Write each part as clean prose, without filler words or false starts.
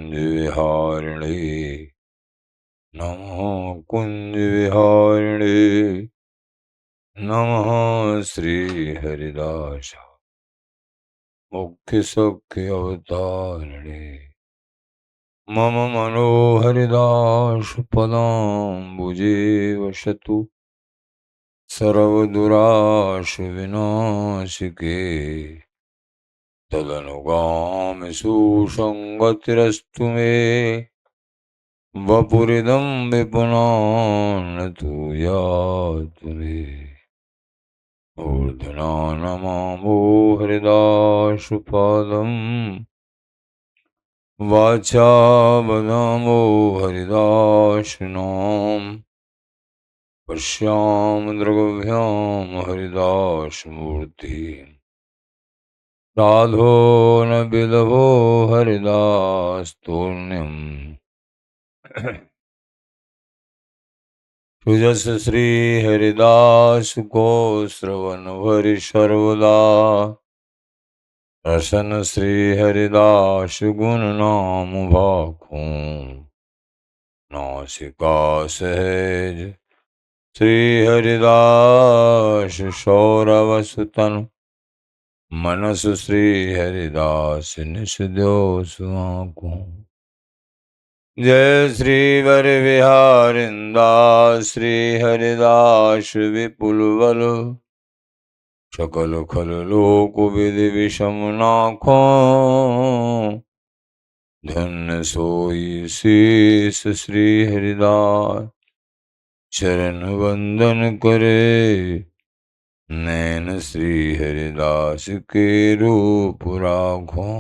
कुंज विहारिणे नमः कुंज विहारिणे नमः श्री हरिदास मुख्य सख्य अवतारिणे मम मनोहरिदास पदाम्बुजे वसतु सर्वदुराश विनाशिके तदनुगामि सुसंगतिरस्तु मे वपुरिदं विपुनानतु यातु मे ऊर्ध्ना नमामो हरिदासपादं वाचा वदामो हरिदासनाम पश्याम दृग्भ्याम हरिदासमूर्ति साधो न विलभो हरिदास्तोन्यम् सुजस श्री हरिदास को श्रवण भरि सर्वदा रसन श्री हरिदास गुण नाम भाखूं नासिका सहज श्री हरिदास सौरवसुतन मनस श्री हरिदास निषद्यो सुआंखों जय श्री वर विहारिंदास श्री हरिदास विपुल बल सकल खल लोक विधि विषम नाखों धन्य सोई शीस श्री हरिदास चरण वंदन करे नैन श्री हरिदास के रूप राखों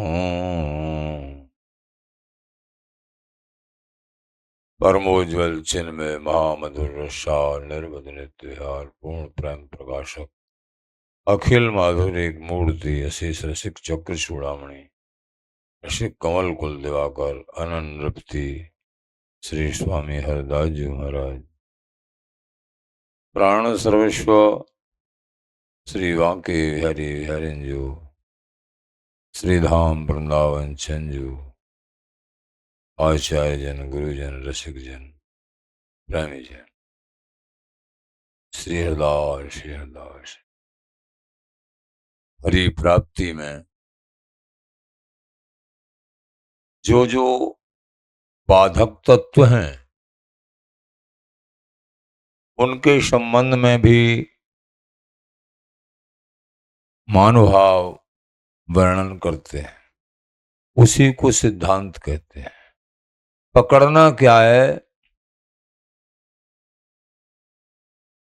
परमोज्वल चिन्मय महामधुर रसाल निर्मद नित्य पूर्ण प्रेम प्रकाशक अखिल माधुरिक मूर्ति अशेष रसिक चक्र चूड़ामणि रसिक कमल कुल दिवाकर अनंत नृपति श्री स्वामी हरदास जी महाराज प्राण सर्वस्व श्री वांके हरि हरिंजो श्री धाम वृंदावन चंजू आचार्य जन गुरुजन रसिक जन प्रेमी जन श्री हरदास हरि प्राप्ति में जो जो बाधक तत्व हैं उनके संबंध में भी महानुभाव वर्णन करते हैं, उसी को सिद्धांत कहते हैं। पकड़ना क्या है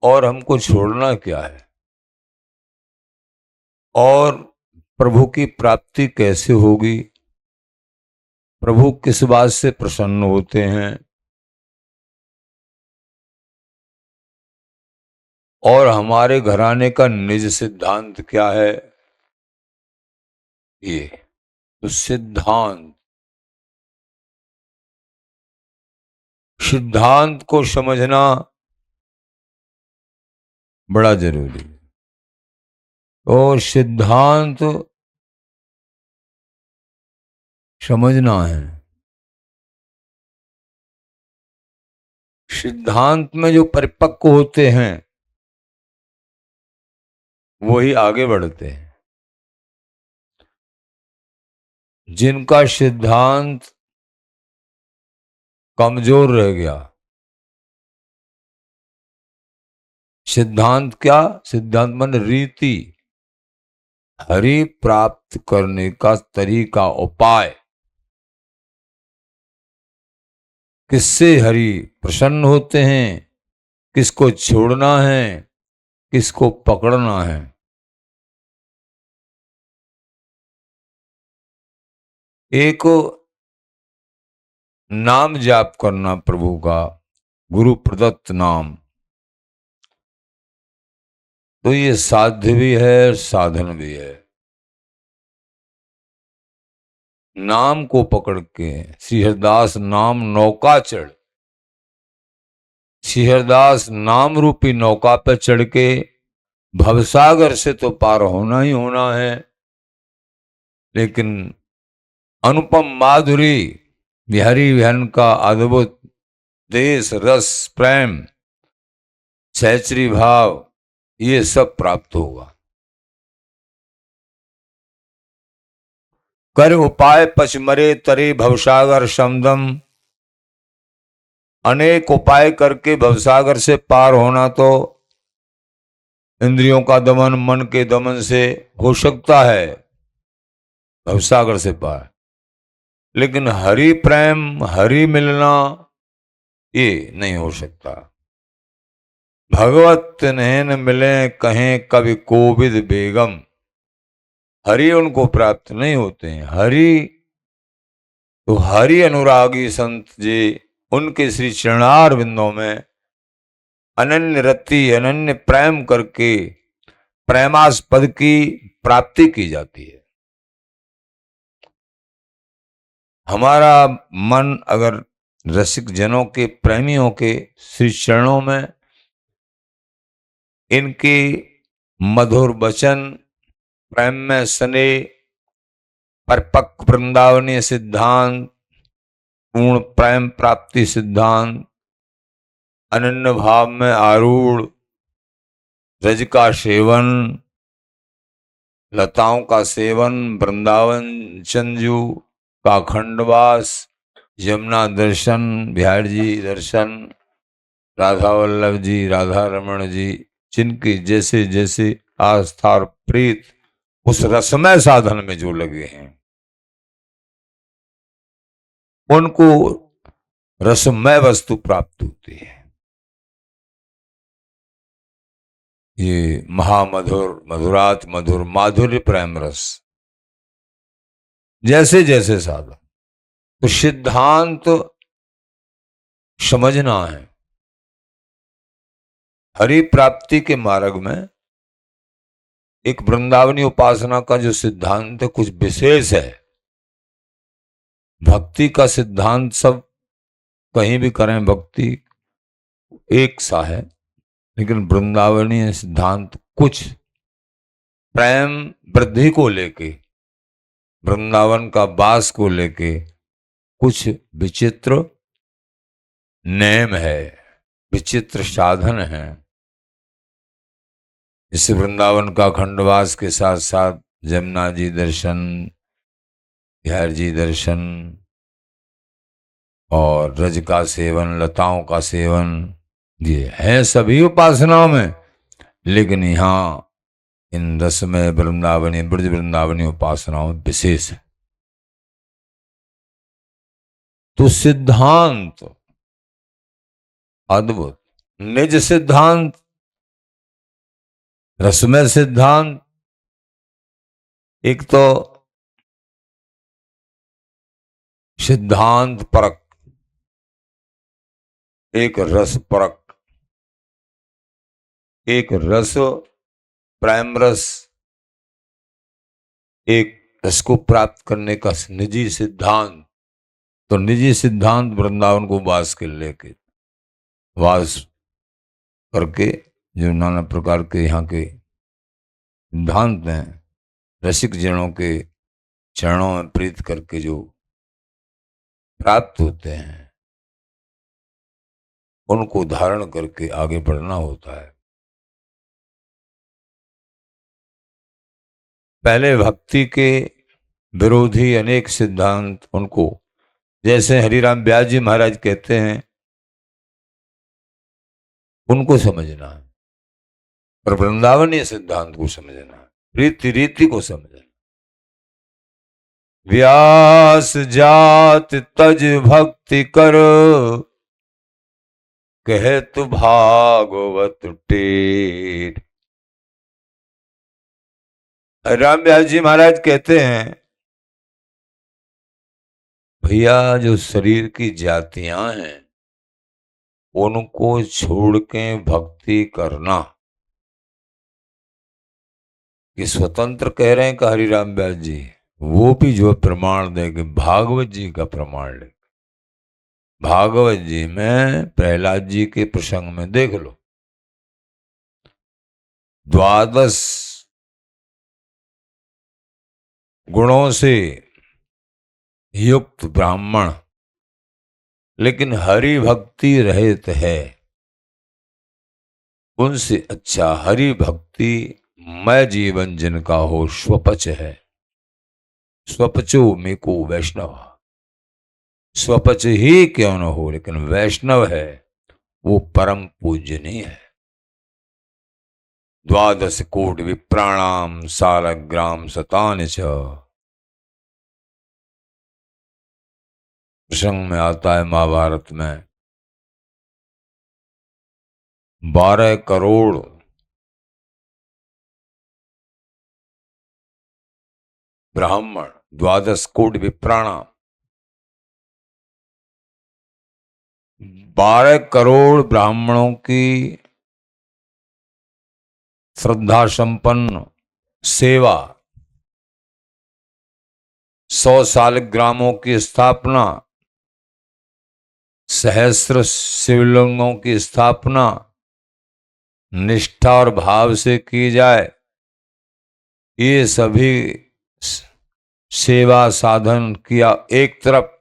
और हमको छोड़ना क्या है, और प्रभु की प्राप्ति कैसे होगी, प्रभु किस बात से प्रसन्न होते हैं, और हमारे घराने का निज सिद्धांत क्या है। ये तो सिद्धांत को समझना बड़ा जरूरी है। और सिद्धांत समझना है। सिद्धांत में जो परिपक्व होते हैं वही आगे बढ़ते हैं। जिनका सिद्धांत कमजोर रह गया, सिद्धांत क्या, सिद्धांत मन रीति, हरि प्राप्त करने का तरीका, उपाय, किससे हरि प्रसन्न होते हैं, किसको छोड़ना है, किसको पकड़ना है। एक नाम जाप करना प्रभु का, गुरु प्रदत्त नाम, तो ये साध्य भी है, साधन भी है। नाम को पकड़ के श्री हरिदास नाम नौका चढ़, श्री हरिदास नाम रूपी नौका पर चढ़ के भवसागर से तो पार होना ही होना है, लेकिन अनुपम माधुरी बिहारी विहन का अद्भुत देश रस प्रेम सहचरी भाव ये सब प्राप्त होगा। कर उपाय पचमरे तरे भवसागर समदम। अनेक उपाय करके भवसागर से पार होना तो इंद्रियों का दमन मन के दमन से हो सकता है, भवसागर से पार। लेकिन हरि प्रेम हरि मिलना ये नहीं हो सकता। भगवत नैन मिले कहें कवि कोविद बेगम। हरि उनको प्राप्त नहीं होते हैं। हरि तो हरि अनुरागी संत जी उनके श्री चरणार बिंदों में अनन्य रति अनन्य प्रेम करके प्रेमास्पद की प्राप्ति की जाती है। हमारा मन अगर रसिक जनों के प्रेमियों के श्री चरणों में इनके मधुर वचन प्रेम में सने परिपक्व वृंदावनीय सिद्धांत पूर्ण प्रेम प्राप्ति सिद्धांत अनन्य भाव में आरूढ़ रज का सेवन लताओं का सेवन वृंदावन चंजू का खंडवास यमुना दर्शन बिहारी जी दर्शन राधा वल्लभ जी राधा रमण जी जिनकी जैसे जैसे आस्था और प्रीत उस रसमय साधन में जो लगे हैं उनको रसमय वस्तु प्राप्त होती है। ये महामधुर मधुरात मधुर माधुर्य प्रेम रस जैसे जैसे साधन तो सिद्धांत समझना है। हरि प्राप्ति के मार्ग में एक वृंदावनी उपासना का जो सिद्धांत है कुछ विशेष है। भक्ति का सिद्धांत सब कहीं भी करें भक्ति एक सा है, लेकिन वृंदावनी सिद्धांत कुछ प्रेम वृद्धि को लेके वृंदावन का वास को लेके कुछ विचित्र नेम है विचित्र साधन है। इस वृंदावन का खंडवास के साथ साथ जमुना जी दर्शन बिहार जी दर्शन और रज का सेवन लताओं का सेवन ये है सभी उपासनाओं में, लेकिन यहाँ इन रसमय वृंदावनी ब्रज वृंदावनी उपासनाओं में विशेष है। तो सिद्धांत अद्भुत निज सिद्धांत रसमय सिद्धांत एक तो सिद्धांत परक एक रस परक एक रस प्रेम रस एक रस को प्राप्त करने का निजी सिद्धांत। तो निजी सिद्धांत वृंदावन को वास के लेके वास करके जो नाना प्रकार के यहाँ के सिद्धांत हैं रसिक जनों के चरणों में प्रीत करके जो प्राप्त होते हैं उनको धारण करके आगे बढ़ना होता है। पहले भक्ति के विरोधी अनेक सिद्धांत उनको जैसे हरिराम व्यास जी महाराज कहते हैं उनको समझना है, पर वृंदावनीय सिद्धांत को समझना है रीति रीति को समझना। व्यास जात तज भक्ति कर कहे तु भागवत टेर। राम व्यास जी महाराज कहते हैं भैया जो शरीर की जातियां हैं उनको छोड़ के भक्ति करना कि स्वतंत्र कह रहे हैं कि हरिराम व्यास जी वो भी जो प्रमाण देंगे भागवत जी का प्रमाण ले। भागवत जी में प्रहलाद जी के प्रसंग में देख लो 12 गुणों से युक्त ब्राह्मण लेकिन हरि भक्ति रहित है, उनसे अच्छा हरि भक्ति मय जीवन जिनका हो स्वपच है। स्वपचो मेको वैष्णव, स्वपच ही क्यों न हो लेकिन वैष्णव है वो परम पूजनीय है। द्वादश कोटि विप्राणाम सालग्राम शतानि च, प्रसंग में आता है महाभारत में 12 करोड़ ब्राह्मण, द्वादश कोटि विप्राणाम, 12 करोड़ ब्राह्मणों की श्रद्धा संपन्न सेवा, 100 सालग्रामों की स्थापना, सहस्र शिवलिंगों की स्थापना निष्ठा और भाव से की जाए, ये सभी सेवा साधन किया एक तरफ,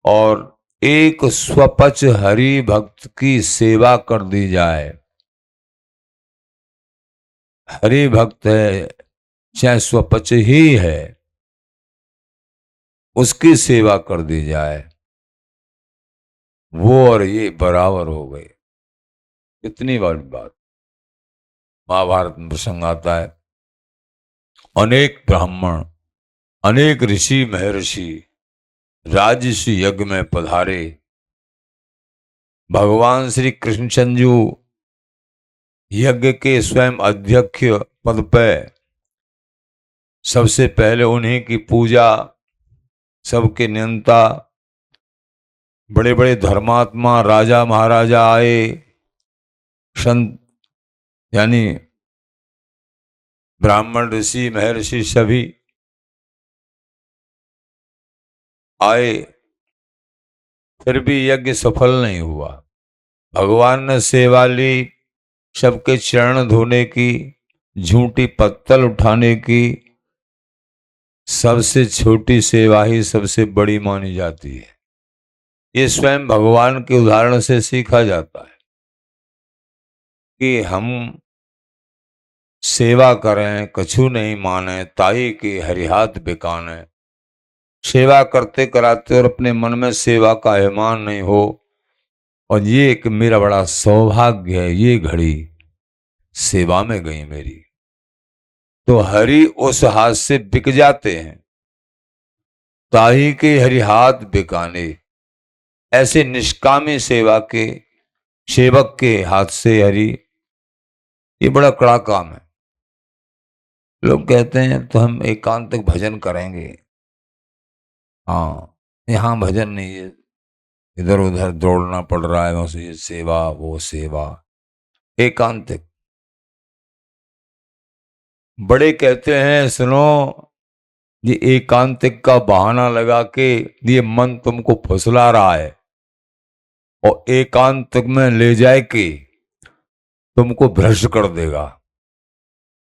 और एक स्वपच हरि भक्त की सेवा कर दी जाए। हरि भक्त है चाहे स्वपच ही है, उसकी सेवा कर दी जाए, वो और ये बराबर हो गए। कितनी बड़ी बात। महाभारत में प्रसंग आता है, अनेक ब्राह्मण, अनेक ऋषि महर्षि राजसी यज्ञ में पधारे। भगवान श्री कृष्णचंद्र यज्ञ के स्वयं अध्यक्ष पद पे, सबसे पहले उन्हीं की पूजा, सबके नियंता बड़े बड़े धर्मात्मा राजा महाराजा आए, संत यानी ब्राह्मण ऋषि महर्षि सभी आए, फिर भी यज्ञ सफल नहीं हुआ। भगवान ने सेवा ली, सबके चरण धोने की, झूठी पत्तल उठाने की। सबसे छोटी सेवा ही सबसे बड़ी मानी जाती है। ये स्वयं भगवान के उदाहरण से सीखा जाता है कि हम सेवा करें, कछु नहीं माने, ताई की हरिहाथ बिकाने। सेवा करते कराते और अपने मन में सेवा का अभिमान नहीं हो, और ये एक मेरा बड़ा सौभाग्य है, ये घड़ी सेवा में गई मेरी, तो हरि उस हाथ से बिक जाते हैं। ताही के हरि हाथ बिकाने, ऐसे निष्कामी सेवा के सेवक के हाथ से हरि, ये बड़ा कड़ा काम है। लोग कहते हैं तो हम एकांतिक भजन करेंगे। हाँ, यहाँ भजन नहीं है, इधर उधर दौड़ना पड़ रहा है, वैसे ये सेवा वो सेवा। एकांतिक बड़े कहते हैं सुनो, ये एकांतिक का बहाना लगा के ये मन तुमको फुसला रहा है, और एकांतिक में ले जाए के तुमको भ्रष्ट कर देगा,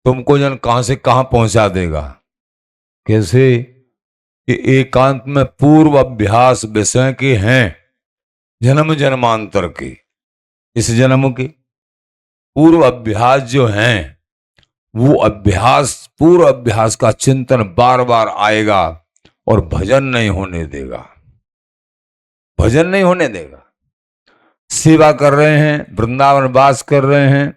तुमको जन कहां से कहां पहुंचा देगा। कैसे? ये एकांत में पूर्व अभ्यास विषय के हैं, जन्म जन्मांतर के, इस जन्म के पूर्व अभ्यास जो हैं, वो अभ्यास, पूर्व अभ्यास का चिंतन बार बार आएगा और भजन नहीं होने देगा, भजन नहीं होने देगा। सेवा कर रहे हैं, वृंदावन वास कर रहे हैं,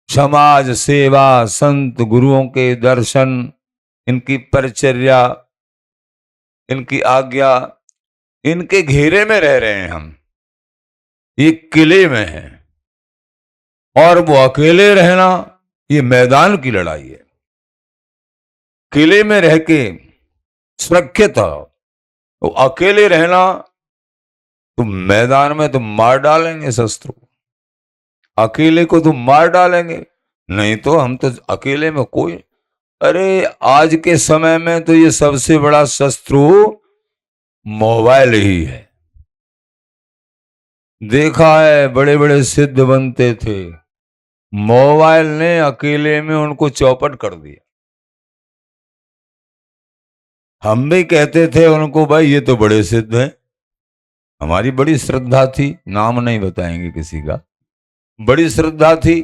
समाज सेवा, संत गुरुओं के दर्शन, इनकी परिचर्या, इनकी आज्ञा, इनके घेरे में रह रहे हैं हम, ये किले में है, और वो अकेले रहना ये मैदान की लड़ाई है। किले में रह के सुरक्षित हो, तो अकेले रहना तो मैदान में तो मार डालेंगे शत्रु, अकेले को तो मार डालेंगे। नहीं तो हम तो अकेले में कोई, अरे आज के समय में तो ये सबसे बड़ा शत्रु मोबाइल ही है। देखा है बड़े बड़े सिद्ध बनते थे, मोबाइल ने अकेले में उनको चौपट कर दिया। हम भी कहते थे उनको, भाई ये तो बड़े सिद्ध हैं। हमारी बड़ी श्रद्धा थी, नाम नहीं बताएंगे किसी का, बड़ी श्रद्धा थी।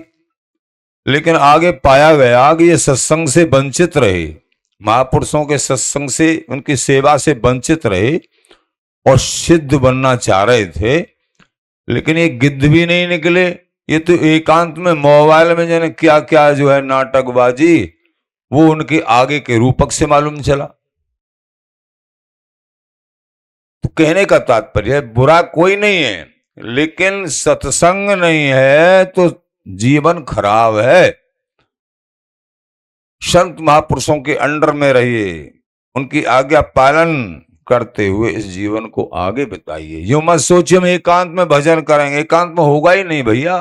लेकिन आगे पाया गया कि ये सत्संग से वंचित रहे, महापुरुषों के सत्संग से, उनकी सेवा से वंचित रहे और सिद्ध बनना चाह रहे थे। लेकिन ये गिद्ध भी नहीं निकले, ये तो एकांत में मोबाइल में जाने क्या क्या जो है नाटकबाजी, वो उनके आगे के रूपक से मालूम चला। तो कहने का तात्पर्य है, बुरा कोई नहीं है, लेकिन सत्संग नहीं है तो जीवन खराब है। संत महापुरुषों के अंडर में रहिए, उनकी आज्ञा पालन करते हुए इस जीवन को आगे बताइए। यूं मत सोचिए हम एकांत में भजन करेंगे, एकांत में होगा ही नहीं भैया।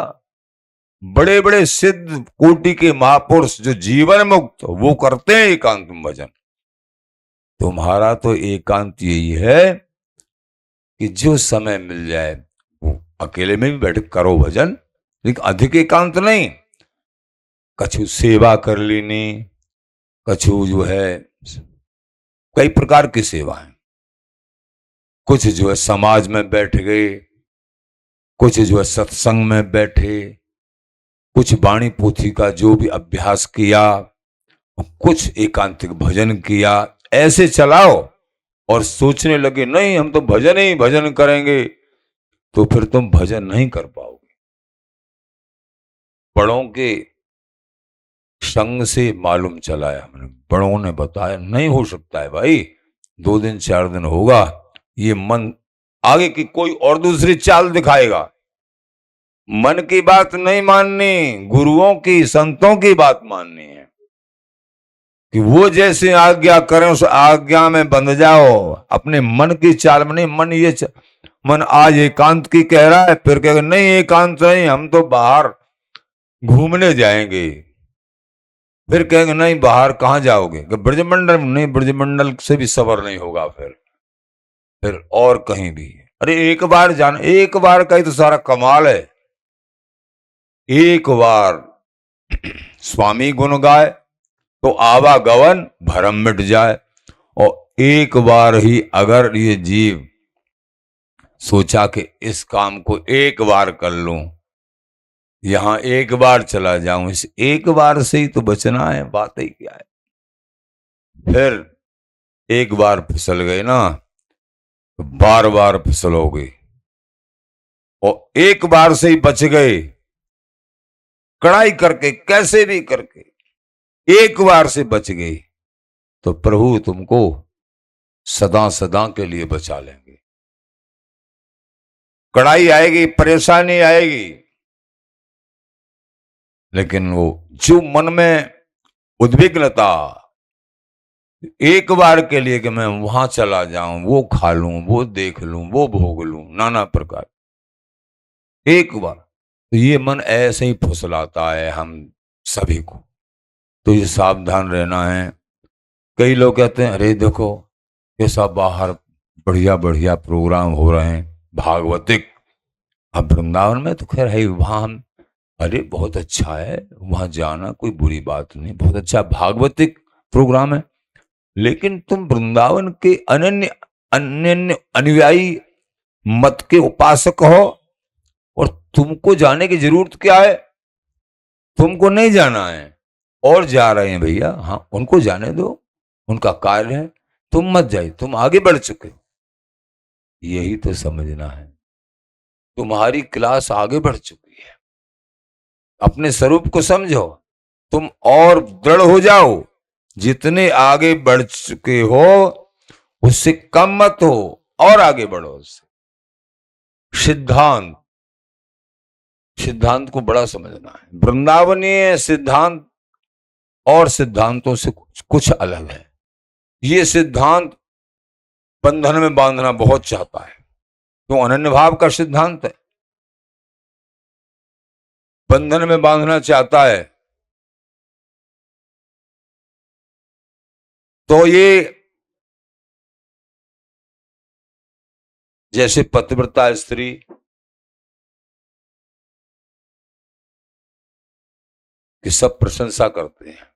बड़े बड़े सिद्ध कोटि के महापुरुष जो जीवन मुक्त, वो करते हैं एकांत में भजन। तुम्हारा तो एकांत यही है कि जो समय मिल जाए वो अकेले में भी बैठ करो भजन, लेकिन अधिक एकांत नहीं। कछु सेवा कर लेनी, कछु जो है कई प्रकार की सेवाएं, कुछ जो है समाज में बैठ गए, कुछ जो है सत्संग में बैठे, कुछ वाणी पोथी का जो भी अभ्यास किया, कुछ एकांतिक भजन किया। ऐसे चलाओ और सोचने लगे नहीं हम तो भजन ही भजन करेंगे, तो फिर तुम भजन नहीं कर पाओगे। बड़ों के संग से मालूम चला है, हमने बड़ों ने बताया नहीं हो सकता है भाई, 2 दिन 4 दिन होगा, ये मन आगे की कोई और दूसरी चाल दिखाएगा। मन की बात नहीं माननी, गुरुओं की संतों की बात माननी है कि वो जैसे आज्ञा करें उस आज्ञा में बंध जाओ। अपने मन की चाल में नहीं, मन ये मन आज एकांत की कह रहा है, फिर कहेगा नहीं एकांत नहीं, हम तो बाहर घूमने जाएंगे। फिर कहेंगे नहीं बाहर कहाँ जाओगे, ब्रजमंडल नहीं, ब्रजमंडल से भी सबर नहीं होगा, फिर और कहीं भी। अरे एक बार जाना, एक बार का ही तो सारा कमाल है। एक बार स्वामी गुण गाए तो आवागवन भरम मिट जाए, और एक बार ही अगर ये जीव सोचा कि इस काम को एक बार कर लूं, यहां एक बार चला जाऊं, इस एक बार से ही तो बचना है, बात ही क्या है। फिर एक बार फिसल गए ना तो बार बार फिसलोगे, और एक बार से ही बच गए, कड़ाई करके कैसे भी करके एक बार से बच गई, तो प्रभु तुमको सदा सदा के लिए बचा लेंगे। कड़ाई आएगी, परेशानी आएगी, लेकिन वो जो मन में उद्विग्नता, एक बार के लिए कि मैं वहां चला जाऊं, वो खा लूं, वो देख लूं, वो भोग लूं, नाना प्रकार, एक बार, तो ये मन ऐसे ही फुसलाता है हम सभी को। तो ये सावधान रहना है। कई लोग कहते हैं अरे देखो कैसा बाहर बढ़िया बढ़िया प्रोग्राम हो रहे हैं भागवतिक, अब वृंदावन में तो खैर है वहां हम, अरे बहुत अच्छा है वहां जाना, कोई बुरी बात नहीं, बहुत अच्छा भागवतिक प्रोग्राम है। लेकिन तुम वृंदावन के अनन्य अनन्य अनुयायी मत के उपासक हो, और तुमको जाने की जरूरत क्या है? तुमको नहीं जाना है, और जा रहे हैं भैया, हाँ उनको जाने दो, उनका कार्य है, तुम मत जाइए, तुम आगे बढ़ चुके हो। यही तो समझना है, तुम्हारी क्लास आगे बढ़ चुकी है, अपने स्वरूप को समझो, तुम और दृढ़ हो जाओ। जितने आगे बढ़ चुके हो उससे कम मत हो, और आगे बढ़ो उससे। सिद्धांत, सिद्धांत को बड़ा समझना है। वृंदावनीय सिद्धांत और सिद्धांतों से कुछ अलग है। ये सिद्धांत बंधन में बांधना बहुत चाहता है, तो अनन्य भाव का सिद्धांत है, बंधन में बांधना चाहता है। तो ये जैसे पतिव्रता स्त्री की सब प्रशंसा करते हैं,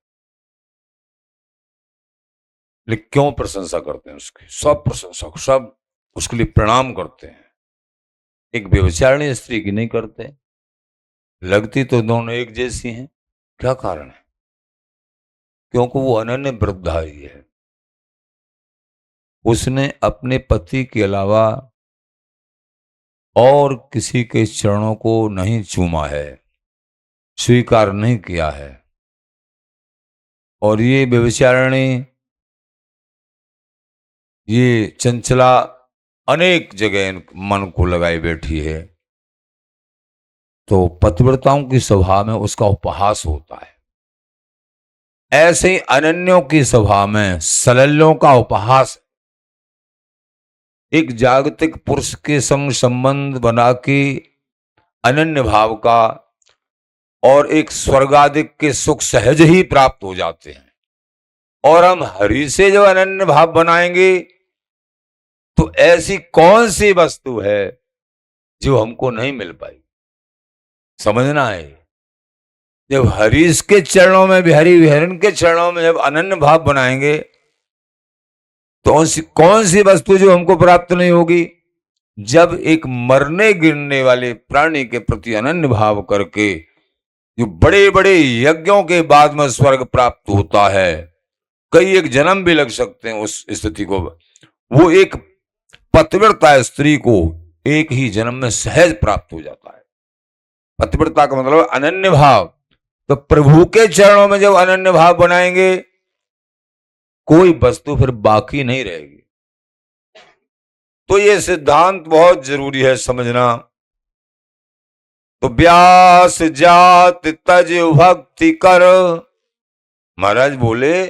लेकिन क्यों प्रशंसा करते हैं उसकी? सब प्रशंसा, सब उसके लिए प्रणाम करते हैं। एक व्यभिचारिणी स्त्री की नहीं करते। लगती तो दोनों एक जैसी हैं। क्या कारण है? क्योंकि वो अनन्य व्रतधारी है। उसने अपने पति के अलावा और किसी के चरणों को नहीं चूमा है, स्वीकार नहीं किया है। और ये व्यभिचारिणी, ये चंचला अनेक जगह मन को लगाई बैठी है। तो पतिव्रताओं की सभा में उसका उपहास होता है। ऐसे ही अनन्यों की सभा में सलल्यों का उपहास। एक जागतिक पुरुष के संग संबंध बना के अनन्य भाव का और एक स्वर्गादिक के सुख सहज ही प्राप्त हो जाते हैं। और हम हरि से जब अनन्य भाव बनाएंगे तो ऐसी कौन सी वस्तु है जो हमको नहीं मिल पाई? समझना है। जब हरीश के चरणों में भी, हरि विहरण के चरणों में जब अनन्य भाव बनाएंगे तो कौन सी वस्तु जो हमको प्राप्त नहीं होगी? जब एक मरने गिरने वाले प्राणी के प्रति अनन्य भाव करके जो बड़े बड़े यज्ञों के बाद में स्वर्ग प्राप्त होता है, कई एक जन्म भी लग सकते हैं उस स्थिति को, वो एक पतिव्रता स्त्री को एक ही जन्म में सहज प्राप्त हो जाता है। पतिव्रता का मतलब अनन्य भाव। तो प्रभु के चरणों में जब अनन्य भाव बनाएंगे कोई वस्तु फिर बाकी नहीं रहेगी। तो ये सिद्धांत बहुत जरूरी है समझना। तो व्यास जात तज भक्ति कर। महाराज बोले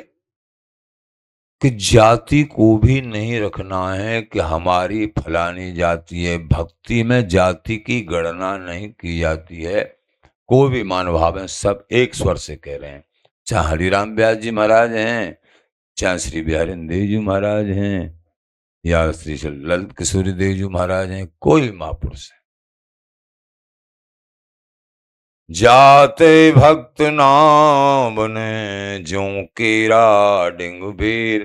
कि जाति को भी नहीं रखना है कि हमारी फलानी जाति है। भक्ति में जाति की गणना नहीं की जाती है। कोई भी मानव है, सब एक स्वर से कह रहे हैं। चाहे हरिराम व्यास जी महाराज हैं, चाहे श्री बिहारी देव जी महाराज हैं, या श्री ललित किशोरी देव जी महाराज हैं, कोई महापुरुष है। जाते भक्त नाम बने जो केरा डिंग भीर।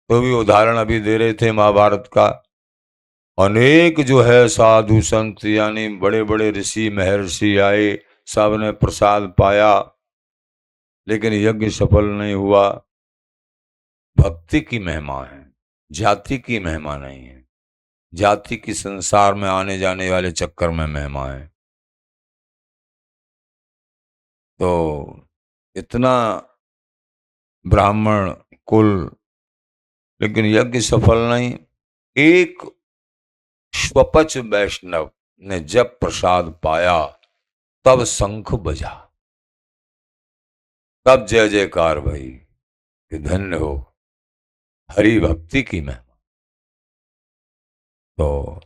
तो भी उदाहरण अभी दे रहे थे महाभारत का। अनेक जो है साधु संत यानी बड़े बड़े ऋषि महर्षि आए, सब ने प्रसाद पाया, लेकिन यज्ञ सफल नहीं हुआ। भक्ति की महिमा है, जाति की महिमा नहीं है। जाति की संसार में आने जाने वाले चक्कर में महिमा है। तो इतना ब्राह्मण कुल, लेकिन यज्ञ सफल नहीं। एक स्वपच वैष्णव ने जब प्रसाद पाया तब शंख बजा, तब जय जयकार भई कि धन्य हो हरि भक्ति की महिमा। तो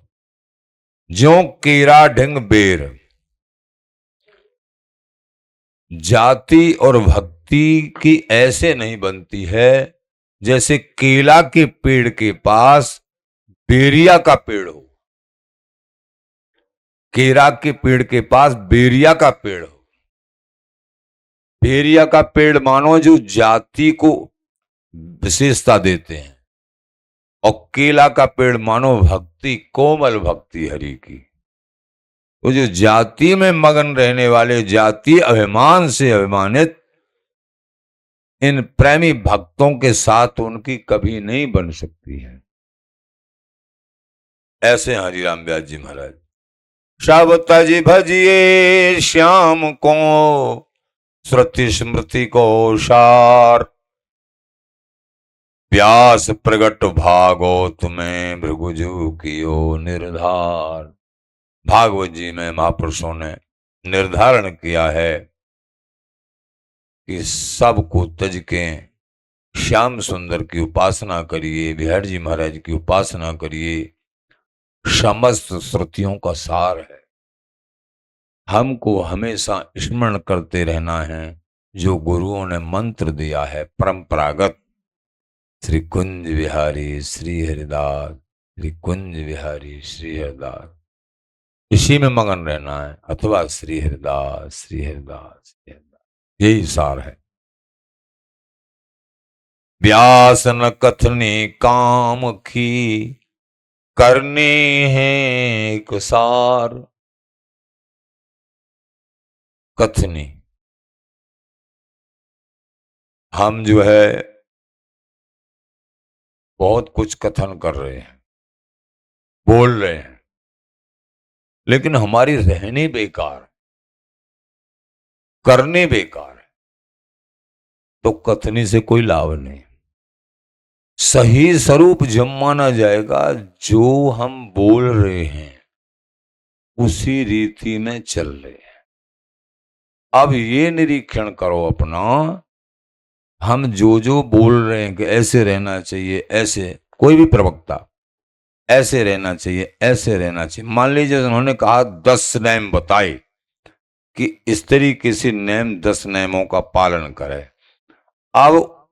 ज्यों केरा ढिंग बेर, जाति और भक्ति की ऐसे नहीं बनती है जैसे केला के पेड़ के पास बेरिया का पेड़ हो। केरा के पेड़ के पास बेरिया का पेड़ हो। बेरिया का पेड़ मानो जो जाति को विशेषता देते हैं, और केला का पेड़ मानो भक्ति, कोमल भक्ति हरि की। तो जो जाति में मगन रहने वाले, जाति अभिमान से अभिमानित इन प्रेमी भक्तों के साथ उनकी कभी नहीं बन सकती है। ऐसे हरिराम व्यास जी महाराज। सब तज भजिए श्याम को श्रुति स्मृति को सार। व्यास प्रगट भागवत में भृगुजु कियो निर्धार। भागवत जी में महापुरुषों ने निर्धारण किया है कि सबको तज के श्याम सुंदर की उपासना करिए, बिहार जी महाराज की उपासना करिए। समस्त श्रुतियों का सार है। हमको हमेशा स्मरण करते रहना है जो गुरुओं ने मंत्र दिया है परंपरागत। श्री कुंज बिहारी श्री हरिदास, श्री कुंज बिहारी श्री हरिदास, इसी में मगन रहना है। अथवा श्री हरिदास श्री हरिदास श्री हरिदास, यही सार है। व्यास न कथनी काम की, करने हैं एक सार। कथनी, हम जो है बहुत कुछ कथन कर रहे हैं, बोल रहे हैं, लेकिन हमारी रहनी बेकार, करनी बेकार है, तो कथनी से कोई लाभ नहीं। सही स्वरूप जब माना जाएगा, जो हम बोल रहे हैं उसी रीति में चल रहे हैं। अब ये निरीक्षण करो अपना, हम जो जो बोल रहे हैं कि ऐसे रहना चाहिए, ऐसे, कोई भी प्रवक्ता ऐसे रहना चाहिए, ऐसे रहना चाहिए। मान लीजिए उन्होंने कहा 10 नेम बताए कि इस तरीके से नेम 10 नेमों का पालन करे। अब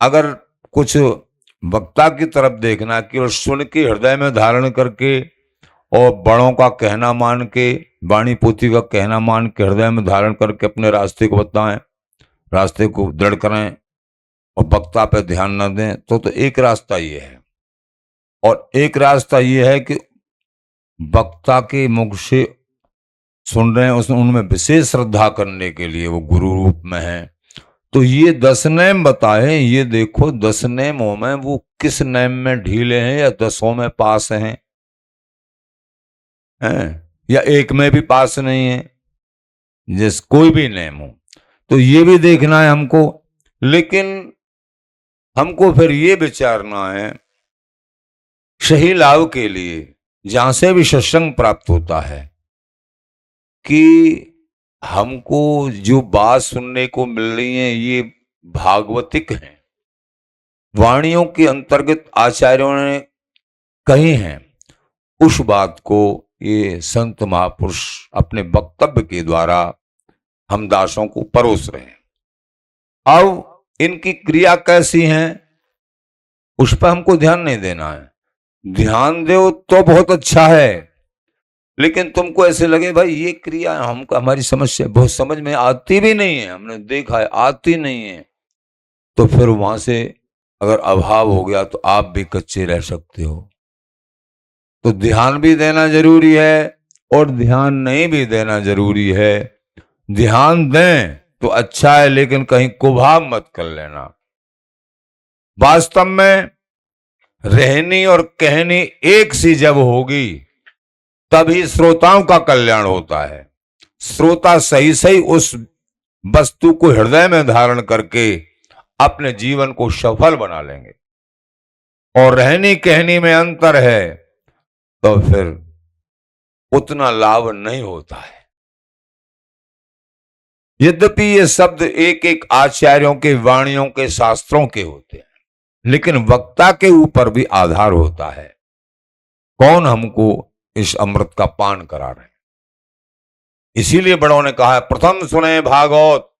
अगर कुछ वक्ता की तरफ देखना, केवल सुन के हृदय में धारण करके और बड़ों का कहना मान के, वाणी पोथी का कहना मान के हृदय में धारण करके अपने रास्ते को बताएं, रास्ते को दृढ़ करें और वक्ता पे ध्यान न दें, तो एक रास्ता ये है। और एक रास्ता ये है कि वक्ता के मुख से सुन रहे हैं, उसमें उनमें विशेष श्रद्धा करने के लिए वो गुरु रूप में है। तो ये 10 नेम बताए, ये देखो 10 नेमों में वो किस नेम में ढीले हैं या 10 में पास हैं, या एक में भी पास नहीं है, जिस कोई भी नेम हो, तो ये भी देखना है हमको। लेकिन हमको फिर ये विचारना है, सही लाभ के लिए जहां से भी सत्संग प्राप्त होता है, कि हमको जो बात सुनने को मिल रही है ये भागवतिक हैं, वाणियों के अंतर्गत आचार्यों ने कही हैं, उस बात को ये संत महापुरुष अपने वक्तव्य के द्वारा हम दासों को परोस रहे हैं। अब इनकी क्रिया कैसी है उस पर हमको ध्यान नहीं देना है। ध्यान दो तो बहुत अच्छा है, लेकिन तुमको ऐसे लगे भाई ये क्रिया हमको, हमारी समस्या बहुत समझ में आती भी नहीं है, हमने देखा है आती नहीं है, तो फिर वहां से अगर अभाव हो गया तो आप भी कच्चे रह सकते हो। तो ध्यान भी देना जरूरी है और ध्यान नहीं भी देना जरूरी है। ध्यान दें तो अच्छा है, लेकिन कहीं कुभाव मत कर लेना। वास्तव में रहनी और कहनी एक सी जब होगी तभी श्रोताओं का कल्याण होता है। श्रोता सही सही उस वस्तु को हृदय में धारण करके अपने जीवन को सफल बना लेंगे। और रहनी कहनी में अंतर है तो फिर उतना लाभ नहीं होता है। यद्यपि ये शब्द एक एक आचार्यों के, वाणियों के, शास्त्रों के होते हैं, लेकिन वक्ता के ऊपर भी आधार होता है, कौन हमको इस अमृत का पान करा रहे हैं। इसीलिए बड़ों ने कहा है, प्रथम सुने भागवत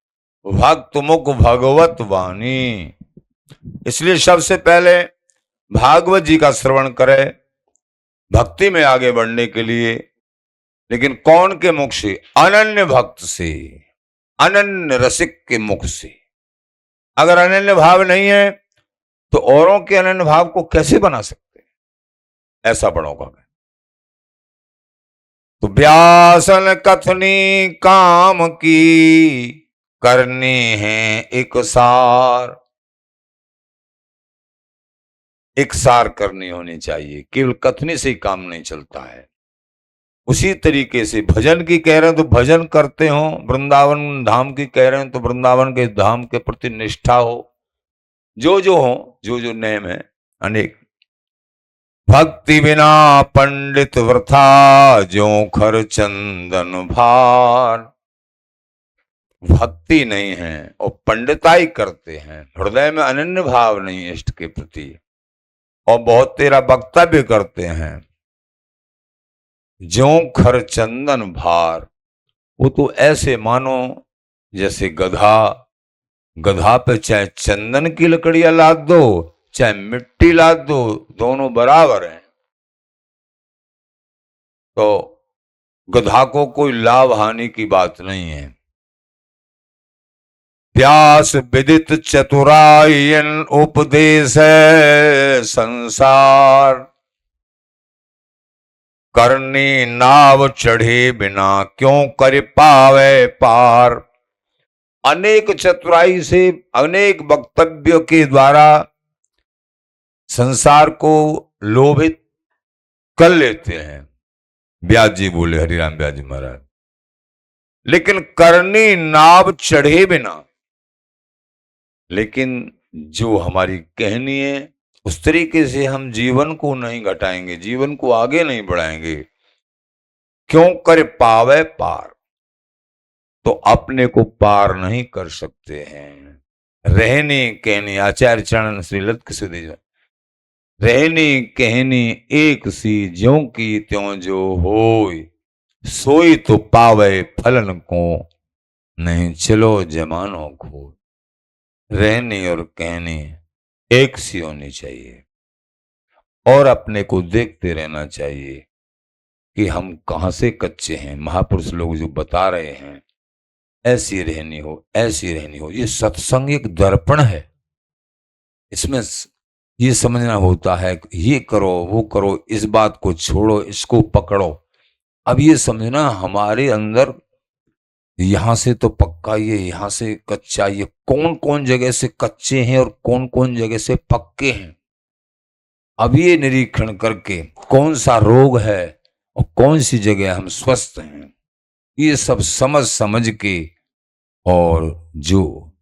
भक्त मुख भगवत वाणी। इसलिए सबसे पहले भागवत जी का श्रवण करें भक्ति में आगे बढ़ने के लिए। लेकिन कौन के मुख से? अनन्य भक्त से, अनन्य रसिक के मुख से। अगर अनन्य भाव नहीं है तो औरों के अनन्य भाव को कैसे बना सकते हैं? ऐसा बड़ों का है। तो व्यासन कथनी काम की, करने हैं एक सार। एक सार करनी होनी चाहिए, केवल कथनी से ही काम नहीं चलता है। उसी तरीके से भजन की कह रहे हैं तो भजन करते हो, वृंदावन धाम की कह रहे हैं तो वृंदावन के धाम के प्रति निष्ठा हो, जो जो हो, जो जो नेम है अनेक। भक्ति बिना पंडित वृथा, ज्यों खर चंदन भार। भक्ति नहीं है और पंडिताई करते हैं, हृदय में अनन्य भाव नहीं इष्ट के प्रति, और बहुत तेरा वक्तव्य करते हैं, ज्यों खर चंदन भार। वो तो ऐसे मानो जैसे गधा, गधा पे चाहे चंदन की लकड़ियां लाद दो चाहे मिट्टी लाद दो, दोनों बराबर हैं। तो गधा को कोई लाभ हानि की बात नहीं है। व्यास विदित चतुरायन उपदेश संसार, करनी नाव चढ़े बिना क्यों कर पावे पार। अनेक चतुराई से, अनेक वक्तव्यों के द्वारा संसार को लोभित कर लेते हैं। व्यास जी बोले, हरिराम व्यास जी महाराज, लेकिन करनी नाव चढ़े बिना, लेकिन जो हमारी कहनी है उस तरीके से हम जीवन को नहीं घटाएंगे, जीवन को आगे नहीं बढ़ाएंगे। क्यों कर पावे पार, तो अपने को पार नहीं कर सकते हैं। रहने कहने, आचार्य चरण श्री लत किशोरी, रहनी कहनी एक सी, ज्यों की त्यों जो होय, सोई तो पावे फलन को, नहीं चलो जमानो खो। रहनी और कहनी एक सी होनी चाहिए, और अपने को देखते रहना चाहिए कि हम कहां से कच्चे हैं। महापुरुष लोग जो बता रहे हैं, ऐसी रहनी हो, ऐसी रहनी हो। ये सत्संग एक दर्पण है, इसमें ये समझना होता है, ये करो वो करो, इस बात को छोड़ो, इसको पकड़ो। अब ये समझना, हमारे अंदर यहां से तो पक्का, ये यहां से कच्चा, ये कौन कौन जगह से कच्चे हैं और कौन कौन जगह से पक्के हैं। अब ये निरीक्षण करके कौन सा रोग है और कौन सी जगह हम स्वस्थ हैं, ये सब समझ समझ के, और जो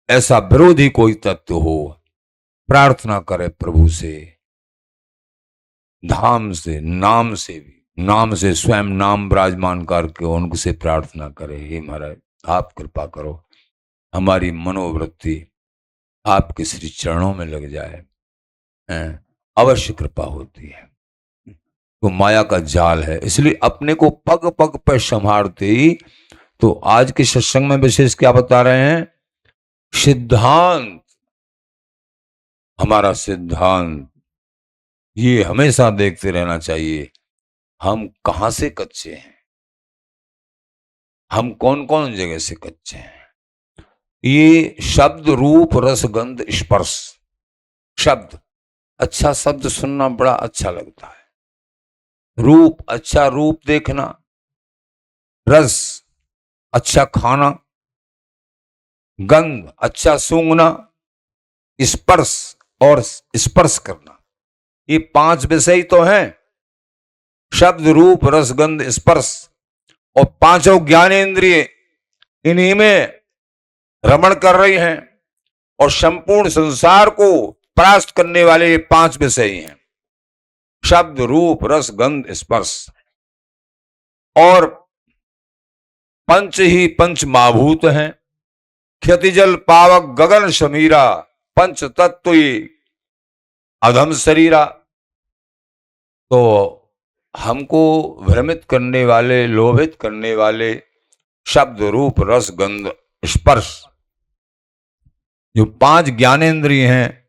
ऐसा विरोधी कोई तत्व हो, प्रार्थना करे प्रभु से, धाम से, नाम से भी, नाम से स्वयं नाम विराजमान करके उनसे प्रार्थना करे, हे महाराज आप कृपा करो, हमारी मनोवृत्ति आपके श्री चरणों में लग जाए, अवश्य कृपा होती है। तो माया का जाल है, इसलिए अपने को पग पग पर संभालते ही। तो आज के सत्संग में विशेष क्या बता रहे हैं, सिद्धांत, हमारा सिद्धांत ये हमेशा देखते रहना चाहिए, हम कहां से कच्चे हैं, हम कौन कौन जगह से कच्चे हैं। ये शब्द रूप रस गंध स्पर्श, शब्द, अच्छा शब्द सुनना बड़ा अच्छा लगता है, रूप, अच्छा रूप देखना, रस, अच्छा खाना, गंध, अच्छा सूंघना, स्पर्श और स्पर्श करना, ये 5 विषय तो हैं, शब्द रूप रस गंध स्पर्श, और 5 ज्ञानेंद्रिय इन्हीं में रमण कर रही हैं, और संपूर्ण संसार को परास्त करने वाले ये 5 विषय हैं, शब्द रूप रस गंध स्पर्श। और पंच ही पंच महाभूत हैं, क्षतिजल पावक गगन समीरा, पंच तत्व अधम शरीरा। तो हमको भ्रमित करने वाले, लोभित करने वाले शब्द रूप रस गंध स्पर्श, जो 5 ज्ञानेंद्रिय हैं,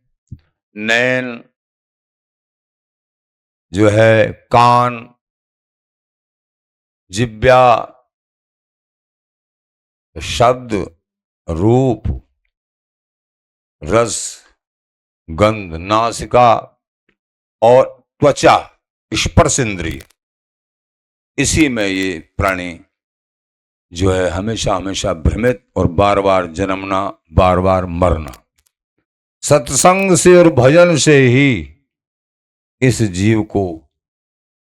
नैन जो है, कान, जिब्या, शब्द रूप रस गंध नासिका, और त्वचा स्पर्श इंद्रिय, इसी में ये प्राणी जो है हमेशा हमेशा भ्रमित, और बार बार जन्मना, बार बार मरना। सत्संग से और भजन से ही इस जीव को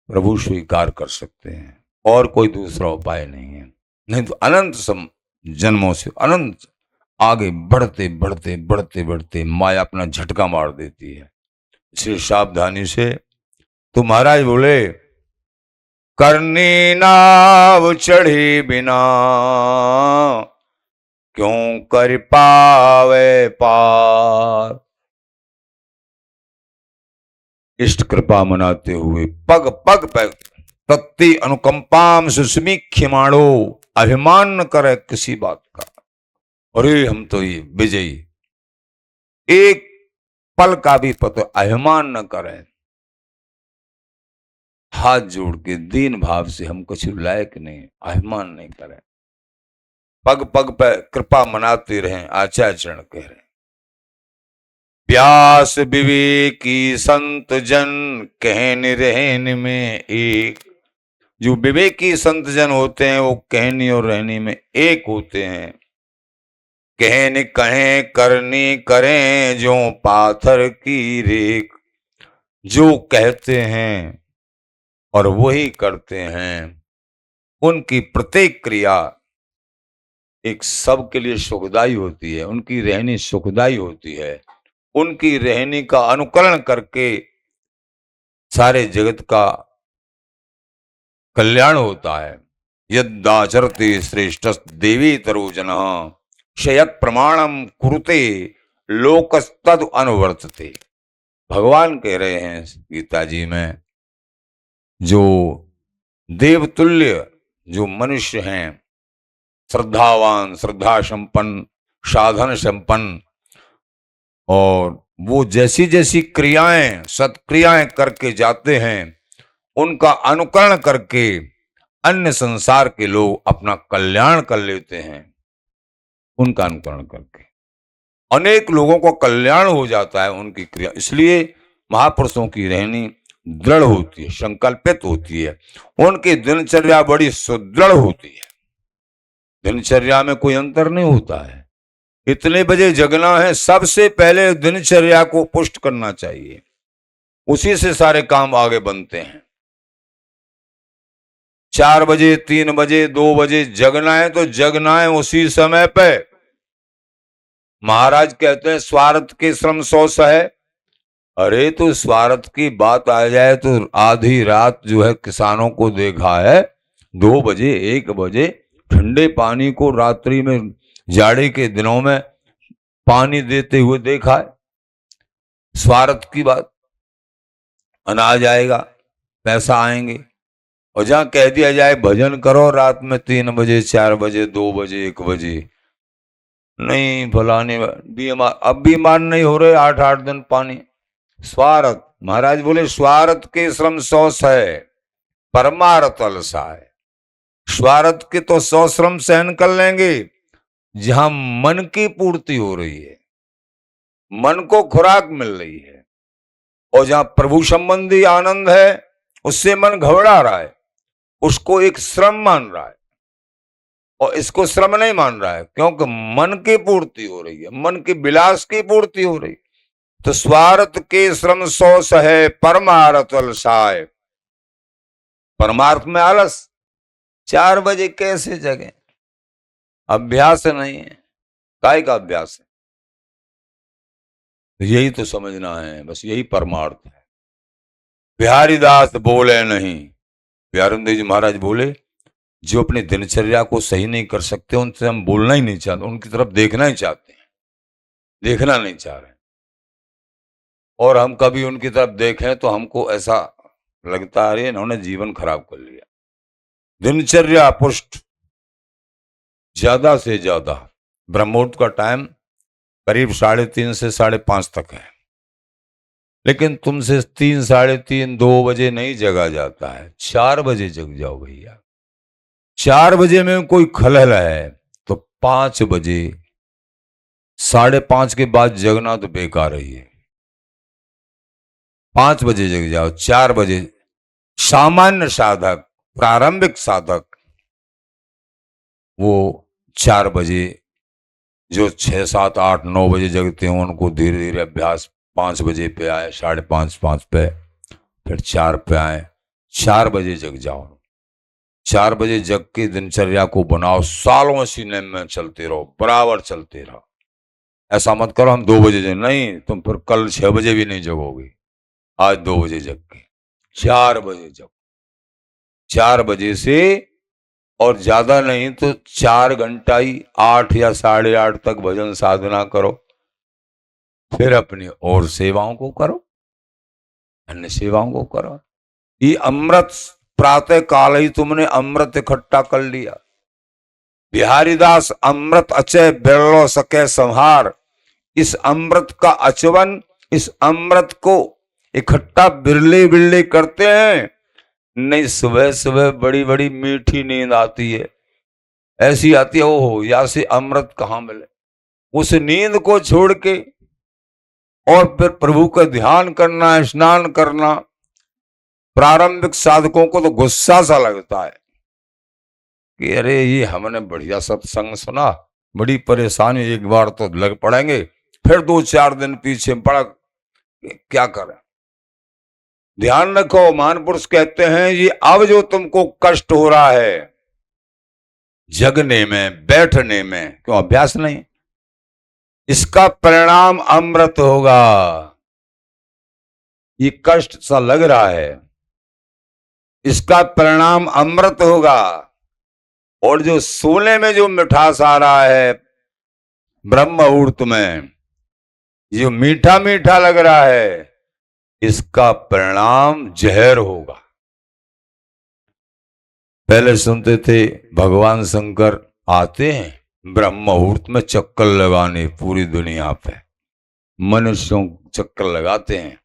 प्रभु स्वीकार कर सकते हैं, और कोई दूसरा उपाय नहीं है। नहीं तो अनंत जन्मों से, अनंत आगे बढ़ते बढ़ते बढ़ते बढ़ते माया अपना झटका मार देती है। इसलिए सावधानी से। तो महाराज बोले, करनी नाव चढ़े बिना क्यों कर पावे पार। इष्ट कृपा मनाते हुए पग पग पर तत्ती अनुकंपाम सुस्मीख्यमाणो, अभिमान न करे किसी बात का। अरे हम तो ये विजयी, एक पल का भी पता, अभिमान न करें, हाथ जोड़ के दीन भाव से, हम कुछ लायक नहीं, अभिमान नहीं करें। पग पग पे कृपा मनाते रहें, आचार्य चरण कह रहे हैं। व्यास विवेकी संत जन कहन रहन में एक। जो विवेकी संत जन होते हैं वो कहनी और रहने में एक होते हैं। कहन कहें करनी करें जो पाथर की रेख। जो कहते हैं और वही करते हैं, उनकी प्रत्येक क्रिया एक सबके लिए सुखदाई होती है, उनकी रहनी सुखदाई होती है। उनकी रहनी का अनुकरण करके सारे जगत का कल्याण होता है। यदाचरते श्रेष्ठ देवी तरोजन शयत प्रमाणम कुरुते लोकस्तद अनुवर्तते। भगवान कह रहे हैं गीता जी में, जो देवतुल्य जो मनुष्य हैं, श्रद्धावान, श्रद्धा संपन्न, साधन संपन्न, और वो जैसी जैसी क्रियाएं सत्क्रियाएं करके जाते हैं, उनका अनुकरण करके अन्य संसार के लोग अपना कल्याण कर लेते हैं। उनका अनुकरण करके अनेक लोगों को कल्याण हो जाता है उनकी क्रिया। इसलिए महापुरुषों की रहनी दृढ़ होती है, संकल्पित होती है। उनकी दिनचर्या बड़ी सुदृढ़ होती है। दिनचर्या में कोई अंतर नहीं होता है। इतने बजे जगना है, सबसे पहले दिनचर्या को पुष्ट करना चाहिए, उसी से सारे काम आगे बनते हैं। 4 बजे, 3 बजे, 2 बजे जगना है तो जगना है उसी समय पे। महाराज कहते हैं स्वार्थ के श्रम 100 सहे। अरे तो स्वार्थ की बात आ जाए तो आधी रात जो है किसानों को देखा है 2 बजे 1 बजे ठंडे पानी को रात्रि में जाड़े के दिनों में पानी देते हुए देखा है। स्वार्थ की बात, अनाज आएगा, पैसा आएंगे, और जहां कह दिया जाए भजन करो रात में 3 बजे 4 बजे 2 बजे 1 बजे, नहीं फलाने बीमार, अब बीमार नहीं हो रहे 8-8 दिन पानी। स्वार्थ, महाराज बोले स्वार्थ के श्रम 100 है, परमार्थ अलसा है। स्वार्थ के तो 100 श्रम सहन कर लेंगे जहां मन की पूर्ति हो रही है, मन को खुराक मिल रही है, और जहां प्रभु संबंधी आनंद है उससे मन घबरा रहा है, उसको एक श्रम मान रहा है। और इसको श्रम नहीं मान रहा है क्योंकि मन की पूर्ति हो रही है, मन की विलास की पूर्ति हो रही। तो स्वार्थ के श्रम 100 सहे, परमार्थ अलसाय। परमार्थ में आलस, 4 बजे कैसे जगे? अभ्यास नहीं है, काय का अभ्यास है? यही तो समझना है, बस यही परमार्थ है। बिहारी दास बोले नहीं, बिहारी जी महाराज बोले जो अपनी दिनचर्या को सही नहीं कर सकते उनसे हम बोलना ही नहीं चाहते, उनकी तरफ देखना ही चाहते हैं, देखना नहीं चाह रहे। और हम कभी उनकी तरफ देखें तो हमको ऐसा लगता है इन्होंने जीवन खराब कर लिया। दिनचर्या पुष्ट, ज्यादा से ज्यादा ब्रह्ममुहूर्त का टाइम करीब 3:30 से 5:30 तक है, लेकिन तुमसे 3, 3:30, 2 बजे नहीं जगा जाता है। 4 बजे जग जाओ भैया। 4 बजे में कोई खलल है तो 5 बजे, 5:30 के बाद जगना तो बेकार ही है। 5 बजे जग जाओ, 4 बजे। सामान्य साधक, प्रारंभिक साधक, वो 4 बजे, जो 6, 7, 8, 9 बजे जगते हैं उनको धीरे धीरे अभ्यास 5 बजे पे आए, 5:30, 5 पे, फिर 4 पे आए। 4 बजे जग जाओ, 4 बजे जग के दिनचर्या को बनाओ। सालों इसी नेम में चलते रहो, बराबर चलते रहो। ऐसा मत करो हम 2 बजे जग, नहीं, तुम फिर कल 6 बजे भी नहीं जगोगे। आज 2 बजे जग के 4 बजे जगो। 4 बजे से, और ज्यादा नहीं तो 4 घंटा ही 8 या 8:30 तक भजन साधना करो। फिर अपनी और सेवाओं को करो, अन्य सेवाओं को करो। ये अमृत प्रातः काल ही तुमने अमृत इकट्ठा कर लिया। बिहारी दास अमृत अचय बिरलो सके संहार। इस अमृत का अचवन, इस अमृत को इकट्ठा बिरले बिरले करते हैं। नहीं, सुबह सुबह बड़ी बड़ी मीठी नींद आती है, ऐसी आती है, ओहो या से अमृत कहाँ मिले। उस नींद को छोड़ के और फिर प्रभु का ध्यान करना, स्नान करना, प्रारंभिक साधकों को तो गुस्सा सा लगता है कि अरे ये हमने बढ़िया सत्संग सुना, बड़ी परेशानी, एक बार तो लग पड़ेंगे, फिर 2-4 दिन पीछे पड़ा, क्या करें। ध्यान रखो, महापुरुष कहते हैं ये अब जो तुमको कष्ट हो रहा है जगने में, बैठने में, क्यों अभ्यास नहीं, इसका परिणाम अमृत होगा। ये कष्ट सा लग रहा है, इसका परिणाम अमृत होगा। और जो सोने में जो मिठास आ रहा है ब्रह्म मुहूर्त में, जो मीठा मीठा लग रहा है, इसका परिणाम जहर होगा। पहले सुनते थे भगवान शंकर आते हैं ब्रह्म मुहूर्त में चक्कर लगाने पूरी दुनिया पे, मनुष्यों चक्कर लगाते हैं,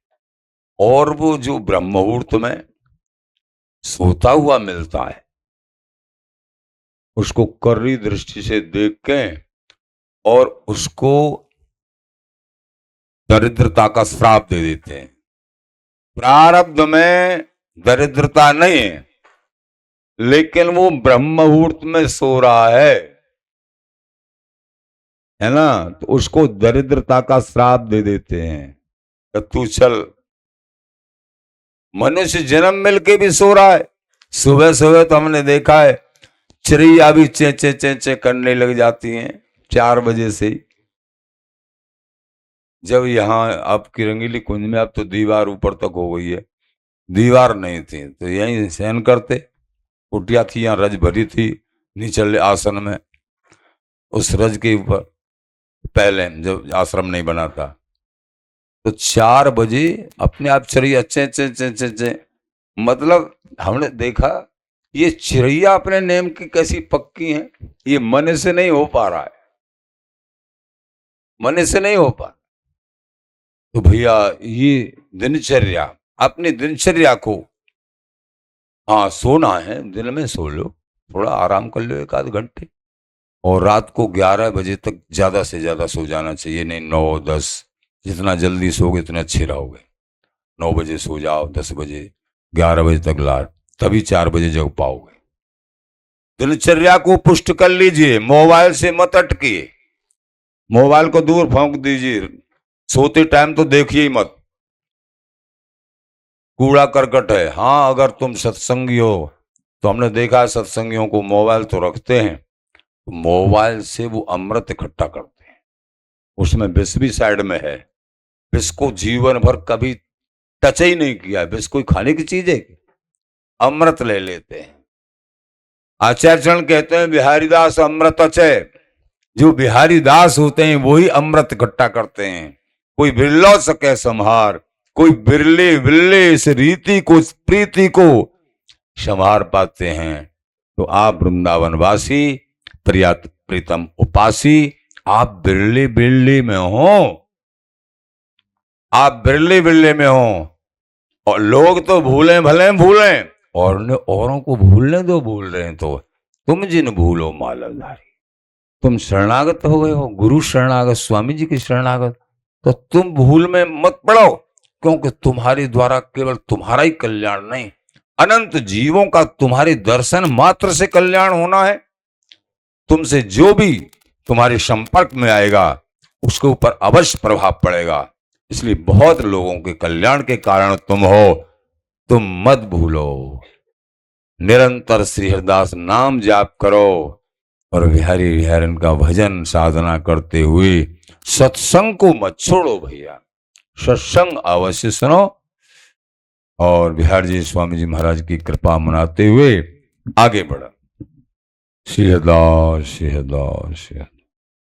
और वो जो ब्रह्म मुहूर्त में सोता हुआ मिलता है उसको कर्री दृष्टि से देख के और उसको दरिद्रता का श्राप दे देते हैं। प्रारब्ध में दरिद्रता नहीं है, लेकिन वो ब्रह्म मुहूर्त में सो रहा है ना, तो उसको दरिद्रता का श्राप दे देते हैं कि तू चल। मनुष्य जन्म मिलके भी सो रहा है। सुबह सुबह तो हमने देखा है चिड़िया भी चे चे चे चे करने लग जाती हैं 4 बजे से। जब यहाँ आपकी रंगीली कुंज में अब तो दीवार ऊपर तक हो गई है, दीवार नहीं थी तो यहीं शयन करते, कुटिया थी, यहाँ रज भरी थी नीचले आसन में, उस रज के ऊपर पहले जब आश्रम नहीं बना था, तो 4 बजे अपने आप चिड़िया चे चे चे चे चे, मतलब हमने देखा ये चिड़िया अपने नेम की कैसी पक्की है, ये मन से नहीं हो पा रहा है, मन से नहीं हो पा। तो भैया ये दिनचर्या, अपनी दिनचर्या को, हाँ सोना है दिन में सो लो, थोड़ा आराम कर लो 1 आध घंटे, और रात को 11 बजे तक ज्यादा से ज्यादा सो जाना चाहिए, नहीं 9-10, जितना जल्दी सोगे उतने अच्छे रहोगे। 9 बजे सो जाओ, 10 बजे, 11 बजे तक लाट, तभी 4 बजे जग पाओगे। दिनचर्या को पुष्ट कर लीजिए, मोबाइल से मत अटकिए, मोबाइल को दूर फेंक दीजिए, सोते टाइम तो देखिए ही मत, कूड़ा करकट है। हाँ अगर तुम सत्संगी हो तो हमने देखा है सत्संगियों को मोबाइल तो रखते हैं, तो मोबाइल से वो अमृत इकट्ठा करते हैं, उसमें विष भी साइड में है, विष को जीवन भर कभी टच ही नहीं किया, विष कोई खाने की चीज है, अमृत ले लेते हैं। आचार्य चरण कहते हैं बिहारी दास अमृत अचय, जो बिहारी दास होते हैं वही अमृत इकट्ठा करते हैं। कोई बिरलो सके संहार, कोई बिरले बिरले इस रीति को, इस प्रीति को संहार पाते हैं। तो आप वृंदावनवासी प्रियतम उपासी, आप बिरले बिरले में हो, आप बिरले बिरले में हो, और लोग तो भूलें भले भूलें, और ने औरों को भूलने दो, भूल रहे हैं तो तुम जिन भूलो मालाधारी, तुम शरणागत हो गए हो, गुरु शरणागत, स्वामी जी की शरणागत, तो तुम भूल में मत पड़ो, क्योंकि तुम्हारे द्वारा केवल तुम्हारा ही कल्याण नहीं, अनंत जीवों का तुम्हारे दर्शन मात्र से कल्याण होना है। तुमसे जो भी तुम्हारे संपर्क में आएगा उसके ऊपर अवश्य प्रभाव पड़ेगा, इसलिए बहुत लोगों के कल्याण के कारण तुम हो, तुम मत भूलो। निरंतर श्री हरिदास नाम जाप करो और बिहारी बिहारन का भजन साधना करते हुए सत्संग को मत छोड़ो भैया, सत्संग अवश्य सुनो, और बिहार जी स्वामी जी महाराज की कृपा मनाते हुए आगे बढ़ो। श्री हरिदास, श्री हरिदास, श्री हरिदास।